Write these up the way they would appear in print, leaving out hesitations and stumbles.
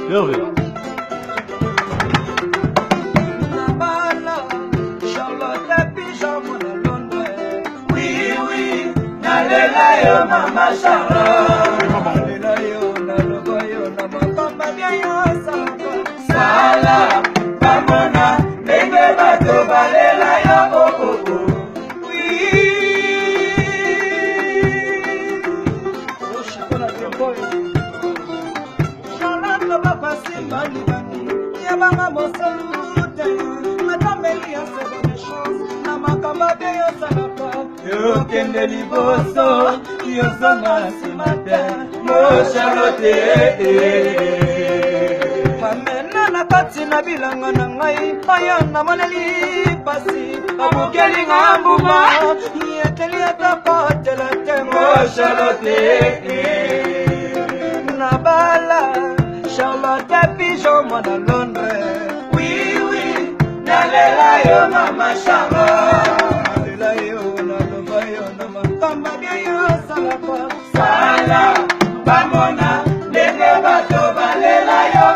Hervé. Nalela yo mama Charlotte, nalela yo naloba yo na mapamba bia yo sala bamona ndenge bato balela yo oui oshikola tembo Charlotte loba pasimba libani yabanga mosalute matameli ya seconde chance na makamba bia yo salaka yokende liboso yozonga nsima te mo Charlotte amena na kati na bilanga na ngai oyo namoneli pasi abukeli nga mbuma yeteli ata kotela te mo Charlotte na bala Charlotte pigeon mwana Londres oui oui nalela yo mama Charlotte sala bamona ndenge bato balela yo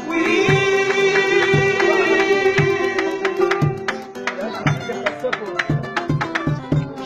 oui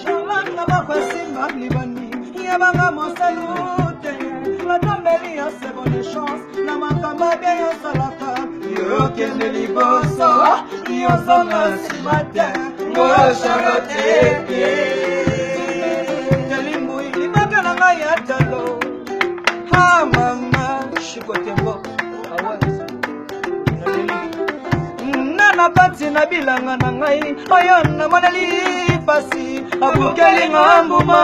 Charlotte na bapasimba libani yabanga mosalute batombeli ya seconde chance na makamba bia yo salaka yokende liboso yozonga nsima te mo Charlotte yatalo ha mama shikotembo awazi nana pati na bilanga na ngai oyo namoneli pasi abukeli nga mbuma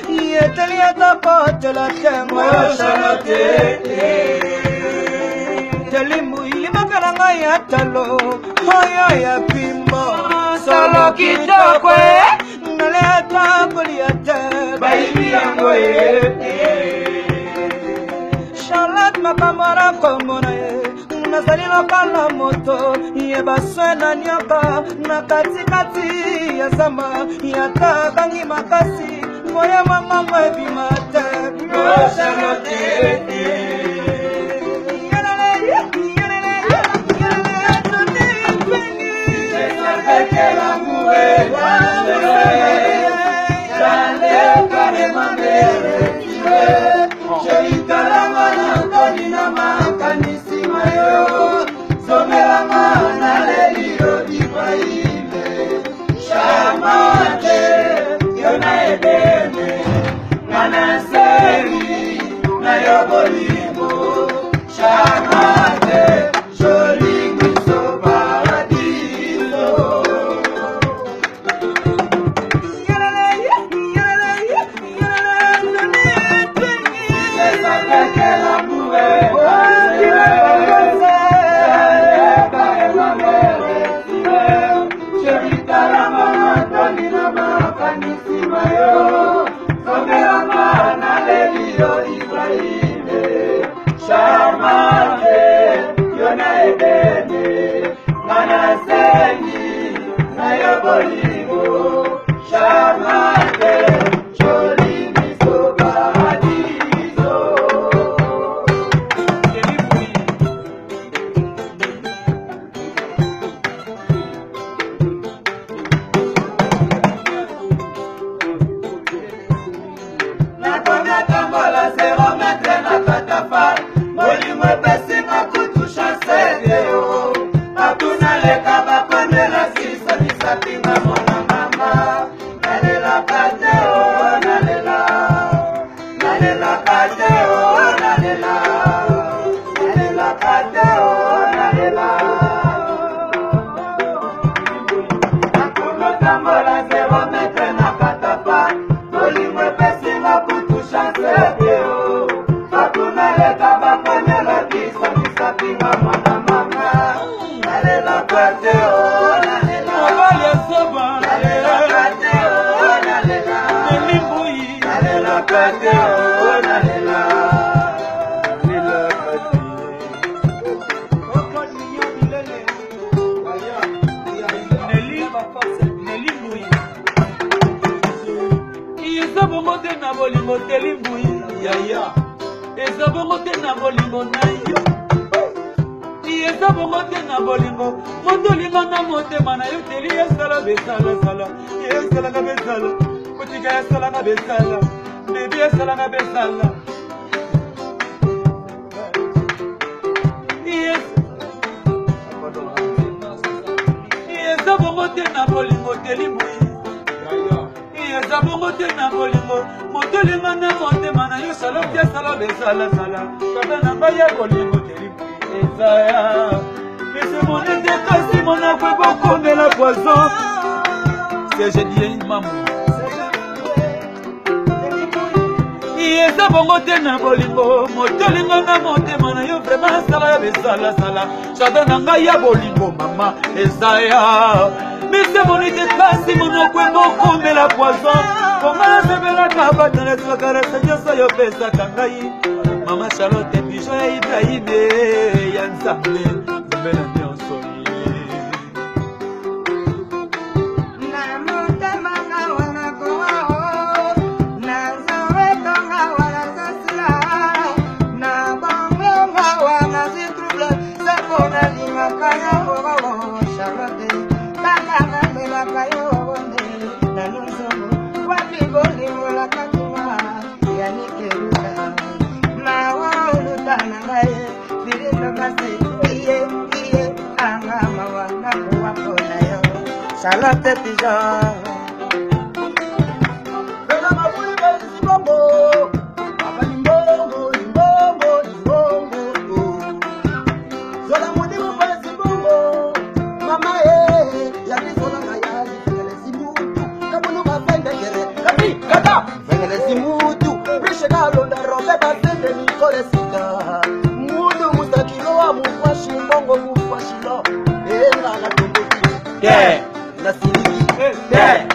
yeteli ata kotela tembo Charlotte telimbu ilimaka na ngai yatalo oyo ya pimbo solo kitokwe naleta kolia baby yango Charlotte makamara komona nazali lokala moto yebaswe na nyoka na katikati ya zamba yatakangi makasi moya mama ebima te Charlotte na bolingo na yo eza bongo te na bolingo moto olinga na motema na yo teli esala besalasala esalanga besala kotika esalanga besala bebi esalanga besala eza bongo te na bolingo teli moi eza bongo te na bolingo moto olinga na motema na yo sala te esala besalasala kata na ngai ya bolingo teli moi ezaya ese monete kasi monakwe bokondela poison c'est dit maman eza bongo te na bolingo moto olinga na motema na yo vraiment sala ya besalasala jardin na ngai ya bolingo mama ezaya mise monete kasi monakwe bokondela poison koma sebelaka batanasakara sanyoso yo pesaka ngai mama Charlotte pigeon ya Ibrahime ya nzambe nzambe na nyonso na motema nga wana koa na nzambe tonga wana sasila na bango nga wana zitrouble sapona lingaka yo Charlotte kakanga melaka yo bonde na nonzongo wapi bolingolaka tuma yanikeluka Charlotte pigeon Bela mabuli bezi bombo Baba limbongo, limbongo, limbongo Zola mudimu bezi bombo Mama yaki zola ngayali Fengele simutu, kabunu bafende kere Kapi, kata, fengele simutu Brishe kalonda robe basende nikole sita Mudu mustakilo wa mufwashi mbongo mufwashilo Enga na tumbu yeah. La Sylvie, yeah.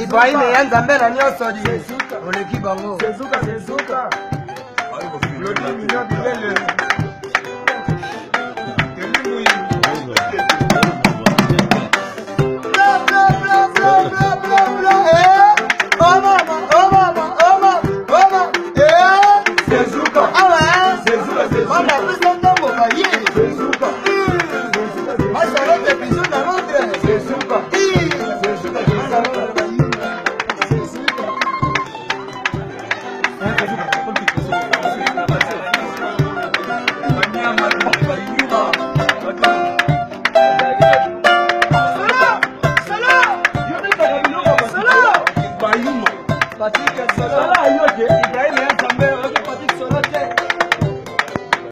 Ibrahim ya nzambe na nyonso oleki bango.